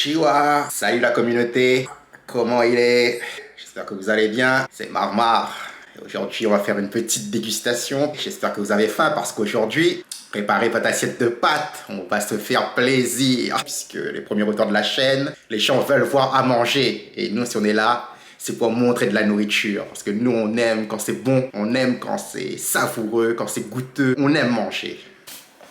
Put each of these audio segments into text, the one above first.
Konnichiwa. Salut la communauté. Comment il est? J'espère que vous allez bien. C'est Marmar. Aujourd'hui, on va faire une petite dégustation. J'espère que vous avez faim parce qu'aujourd'hui, préparez votre assiette de pâtes. On va se faire plaisir. Puisque les premiers auteurs de la chaîne, les gens veulent voir à manger. Et nous, si on est là, c'est pour montrer de la nourriture. Parce que nous, on aime quand c'est bon. On aime quand c'est savoureux, quand c'est goûteux. On aime manger.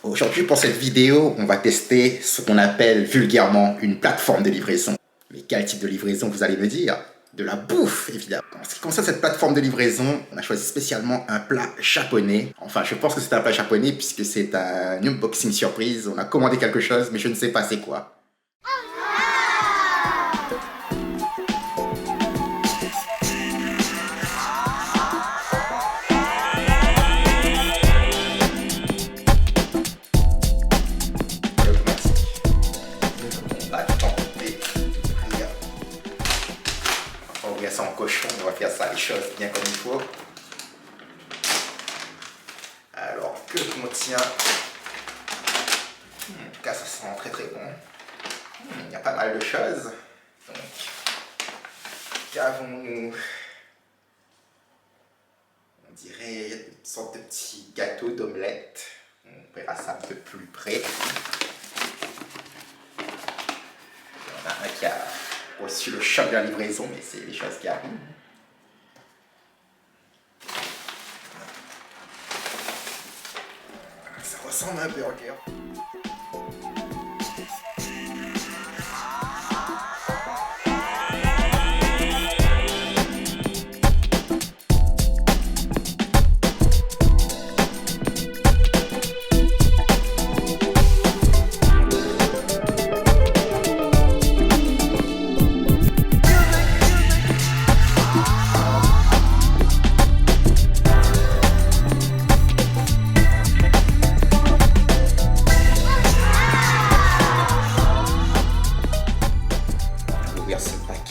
Aujourd'hui, pour cette vidéo, on va tester ce qu'on appelle vulgairement une plateforme de livraison. Mais quel type de livraison, vous allez me dire? De la bouffe, évidemment. En ce qui concerne cette plateforme de livraison, on a choisi spécialement un plat japonais. Enfin, je pense que c'est un plat japonais puisque c'est un unboxing surprise. On a commandé quelque chose, mais je ne sais pas c'est quoi. On va ouvrir ça en cochon, on va faire ça les choses bien comme il faut. Alors, que contient... En tout cas, ça sent très très bon. Il y a pas mal de choses. Donc, qu'avons-nous? On dirait une sorte de petit gâteau d'omelette. On verra ça un peu plus près. Il y en a un qui a reçu le choc de la livraison, mais c'est les choses qui arrivent. Ça ressemble à un burger.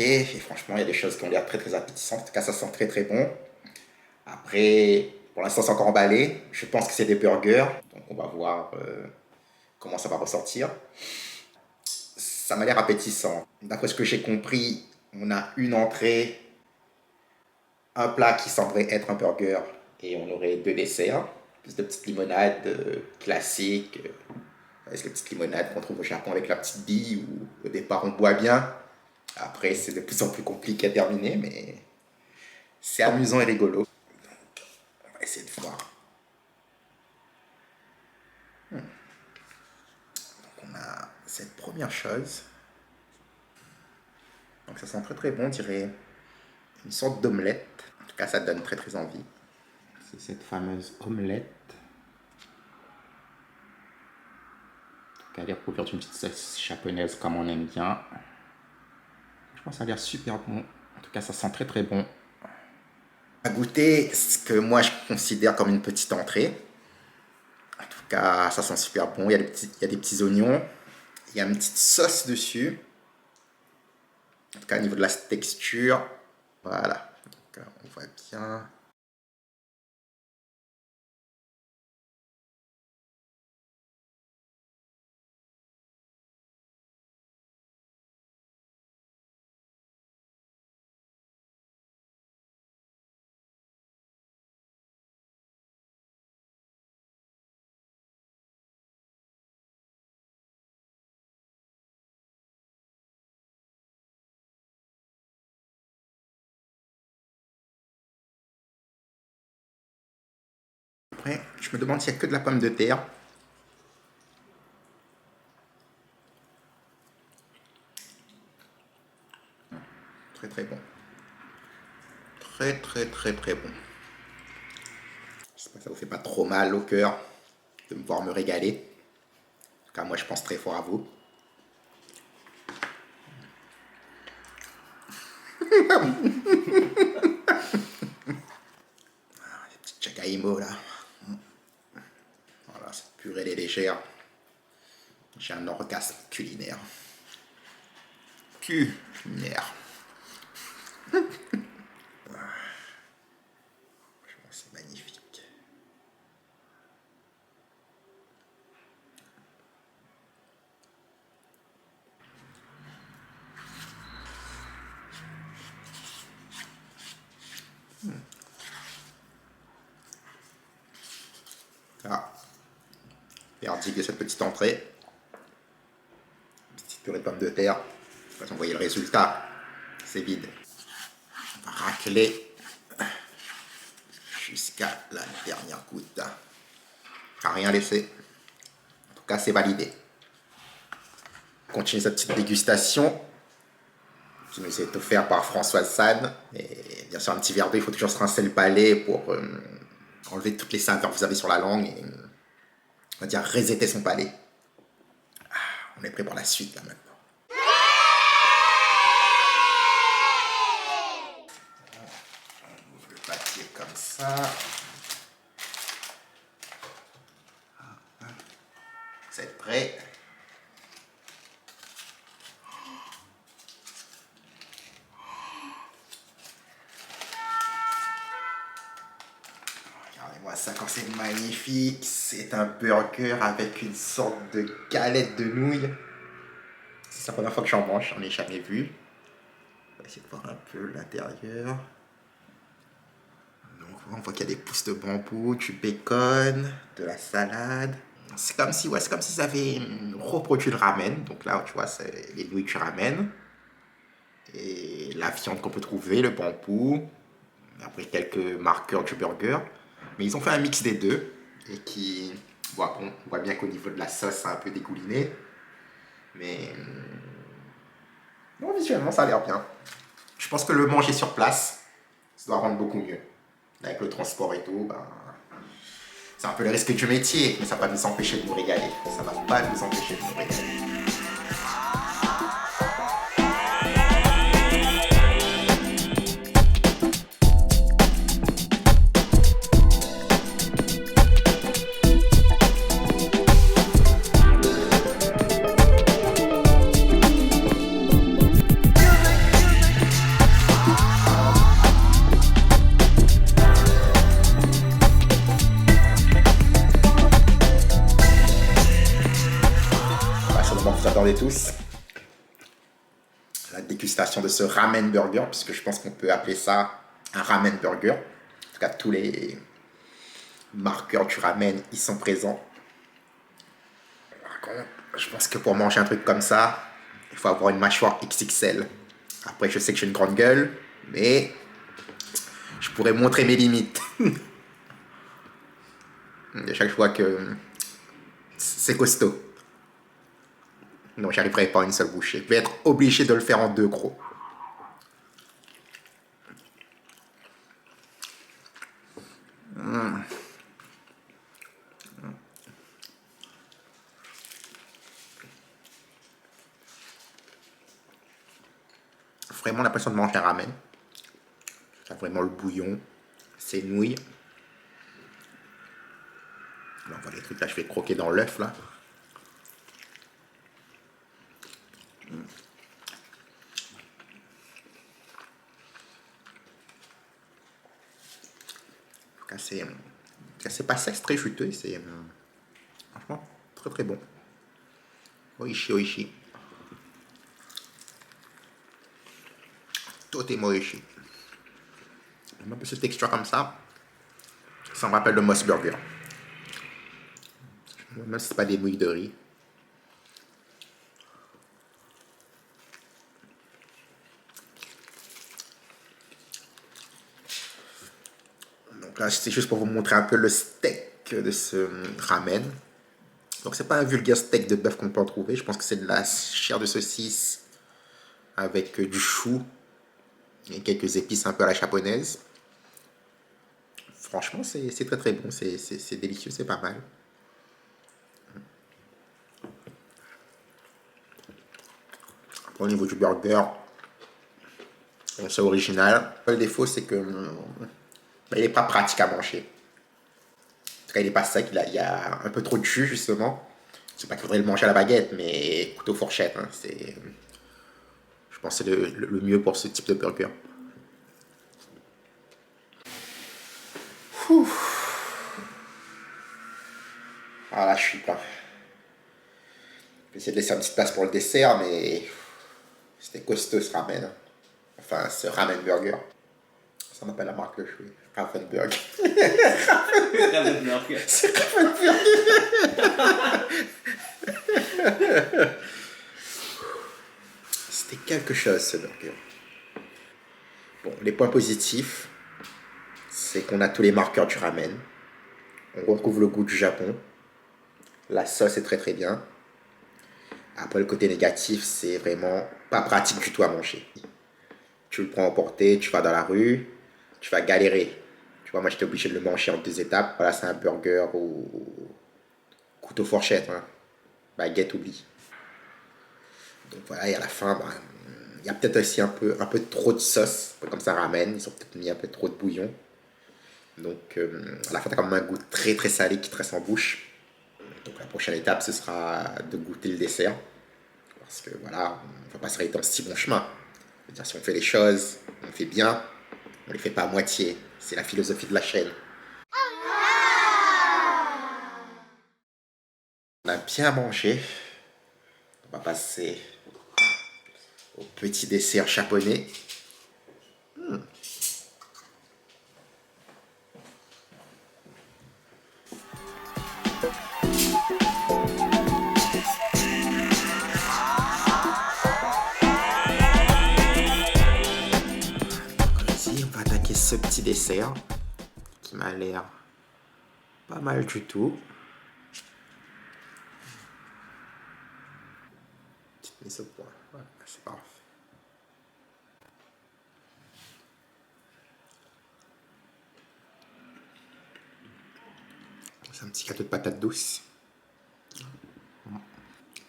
Et franchement, il y a des choses qui ont l'air très très appétissantes. En tout cas, ça sent très très bon. Après, pour l'instant, c'est encore emballé. Je pense que c'est des burgers. Donc, on va voir comment ça va ressortir. Ça m'a l'air appétissant. D'après ce que j'ai compris, on a une entrée, un plat qui semblerait être un burger et on aurait deux desserts. Plus de petites limonades classiques. C'est les petites limonades qu'on trouve au Japon avec la petite bille où au départ on boit bien. Après, c'est de plus en plus compliqué à terminer, mais c'est amusant et rigolo. Donc, on va essayer de voir. Donc, on a cette première chose. Donc, ça sent très très bon, on dirait une sorte d'omelette. En tout cas, ça donne très très envie. C'est cette fameuse omelette. Qui a l'air recouverte d'une petite sauce japonaise comme on aime bien. Je pense que ça a l'air super bon. En tout cas, ça sent très très bon. À goûter ce que moi je considère comme une petite entrée. En tout cas, ça sent super bon. Il y a des petits oignons. Il y a une petite sauce dessus. En tout cas, au niveau de la texture, voilà. Donc, on voit bien. Après, je me demande s'il n'y a que de la pomme de terre. Très très bon. Très très très très bon. J'espère que ça vous fait pas trop mal au cœur de me voir me régaler. En tout cas, moi je pense très fort à vous. Les petits chakaimo là. Voilà, cette purée elle est légère. J'ai un orgasme culinaire. Culinaire. C'est magnifique. Ah, verdict de cette petite entrée. Petite purée de pommes de terre. Vous voyez le résultat. C'est vide. On va racler jusqu'à la dernière goutte. À rien laisser. En tout cas, c'est validé. On continue cette petite dégustation qui nous est offerte par Françoise Sade. Et bien sûr, un petit verre d'eau, il faut toujours se rincer le palais pour enlever toutes les saveurs que vous avez sur la langue et, on va dire, resetter son palais. Ah, on est prêt pour la suite là maintenant. On ouvre le papier comme ça. Vous êtes prêts? Regardez-moi ça quand c'est magnifique. C'est un burger avec une sorte de galette de nouilles. C'est la première fois que j'en mange, j'en ai jamais vu. On va essayer de voir un peu l'intérieur. Donc on voit qu'il y a des pousses de bambou, du bacon, de la salade. C'est comme si, ouais, c'est comme si ça avait reproduit le ramen. Donc là, tu vois, c'est les nouilles du ramen. Et la viande qu'on peut trouver, le bambou. Après quelques marqueurs du burger. Mais ils ont fait un mix des deux. Et qui... Bon, on voit bien qu'au niveau de la sauce, c'est un peu dégouliné. Mais... Non, visuellement, ça a l'air bien. Je pense que le manger sur place, ça doit rendre beaucoup mieux. Avec le transport et tout, ben... C'est un peu le risque du métier, mais ça va pas nous empêcher de nous régaler. Ça va pas nous empêcher de nous régaler. Vous attendez tous la dégustation de ce ramen burger, puisque je pense qu'on peut appeler ça un ramen burger. En tout cas, tous les marqueurs du ramen y sont présents. Par contre, je pense que pour manger un truc comme ça, il faut avoir une mâchoire XXL. Après, je sais que j'ai une grande gueule, mais je pourrais montrer mes limites. À chaque fois que c'est costaud. Non, j'arriverai pas à une seule bouchée. Je vais être obligé de le faire en deux gros. Vraiment l'impression de manger un ramen. C'est vraiment le bouillon, ces nouilles. Là, on voit les trucs là, je vais croquer dans l'œuf là. C'est pas sec, c'est très juteux, c'est franchement très très bon. Oishi, oishi. Tout est oishi. Un peu cette texture comme ça me rappelle le Moss Burger. Même si c'est pas des nouilles de riz. Donc là, c'est juste pour vous montrer un peu le steak de ce ramen. Donc c'est pas un vulgaire steak de bœuf qu'on peut en trouver. Je pense que c'est de la chair de saucisse avec du chou et quelques épices un peu à la japonaise. Franchement, c'est très très bon. C'est délicieux, c'est pas mal. Au niveau du burger, c'est original. Le défaut, c'est que il n'est pas pratique à manger. En tout cas, il n'est pas sec. Il y a un peu trop de jus, justement. C'est pas qu'il faudrait le manger à la baguette, mais couteau fourchette. Hein, je pense que c'est le mieux pour ce type de burger. Voilà, je suis plein. Je vais essayer de laisser une petite place pour le dessert, mais c'était costaud ce ramen. Enfin, ce ramen burger. Ça m'appelle la marque de fruits. Ravensburg. Ravensburg. C'est Ravensburg. C'était quelque chose ce burger. Bon, les points positifs, c'est qu'on a tous les marqueurs du ramen. On retrouve le goût du Japon. La sauce est très très bien. Après, le côté négatif, c'est vraiment pas pratique du tout à manger. Tu le prends en portée, tu vas dans la rue, tu vas galérer. Tu vois, moi j'étais obligé de le manger en 2 étapes. Voilà, c'est un burger au couteau fourchette, hein. Baguette, oublie. Donc voilà, et à la fin, bah, il y a peut-être aussi un peu trop de sauce, comme ça ramène. Ils ont peut-être mis un peu trop de bouillon. Donc à la fin, tu as quand même un goût très très salé qui te reste en bouche. Donc la prochaine étape, ce sera de goûter le dessert. Parce que voilà, on ne va pas se arrêter en si bon chemin. C'est-à-dire, si on fait les choses, on fait bien, on les fait pas à moitié. C'est la philosophie de la chaîne. On a bien mangé. On va passer au petit dessert japonais. Ici, on va attaquer ce petit dessert qui m'a l'air pas mal du tout. Petite mise au point. Ouais, c'est parfait. C'est un petit gâteau de patates douces.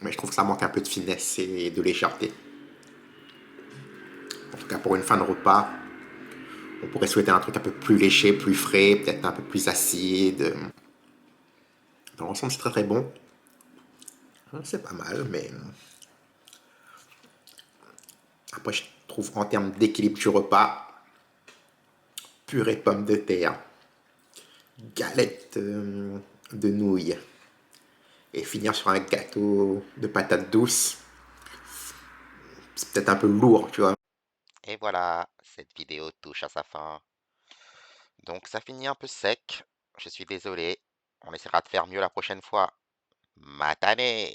Mais je trouve que ça manque un peu de finesse et de légèreté. En tout cas, pour une fin de repas, on pourrait souhaiter un truc un peu plus léché, plus frais, peut-être un peu plus acide. Dans l'ensemble, c'est très très bon. C'est pas mal, mais après, je trouve en termes d'équilibre du repas, purée pommes de terre, galette de nouilles et finir sur un gâteau de patates douces, c'est peut-être un peu lourd, tu vois. Et voilà, cette vidéo touche à sa fin. Donc ça finit un peu sec. Je suis désolé. On essaiera de faire mieux la prochaine fois. Matane!